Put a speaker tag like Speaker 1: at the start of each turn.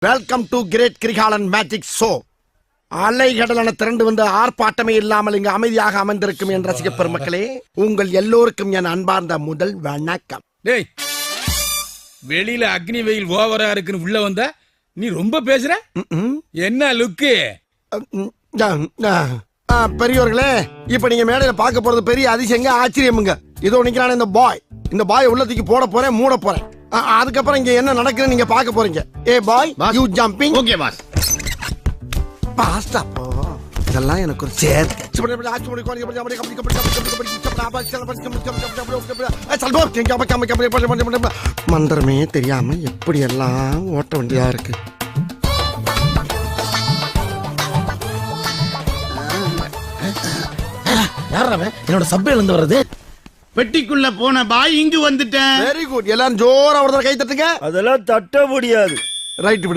Speaker 1: Welcome to great Kirikalan magic show. அலைகடலான திரண்டு வந்து ஆர்ப்பாட்டமே இல்லாமல் இங்கு அமைதியாக அமர்ந்திருக்கும் என் ரசிக பெருமக்களே, உங்கள் எல்லோருக்கும் என் அன்பார்ந்த முதல் வணக்கம்.
Speaker 2: டேய், வெளியில அக்னி வெயில் ஓவரா இருக்குன்னு உள்ள வந்த நீ ரொம்ப பேசுற. என்ன லுக்கு?
Speaker 1: பெரியவர்களே, இப்ப நீங்க மேடையில பார்க்க போறது பெரிய அதிசயங்க, ஆச்சரியமுங்க. இதோ நிக்கிறான இந்த பாய் உள்ளத்துக்கு போட போறேன், மூட போறேன். அதுக்கப்புறம் இங்க என்ன நடக்குதுன்னு நீங்க பார்க்க போறீங்க. ஏ boy, you jumping.
Speaker 3: Okay boss.
Speaker 1: பாஸ்டா போ. இதெல்லாம் எனக்கு ஒரு சேர். மந்திரமே தெரியாம எப்படி எல்லாம் ஓட்ட வேண்டியதா இருக்கு.
Speaker 3: என்னோட சப்வேல இருந்து வர்றது. பெட்டிக்குள்ள போன பாய் இங்கு வந்துட்டேன்.
Speaker 1: Very good. எல்லாரும் ஜோரா ஒரு கை தட்டுங்க.
Speaker 4: அதெல்லாம் தட்ட முடியாது.
Speaker 1: ரைட் விடு.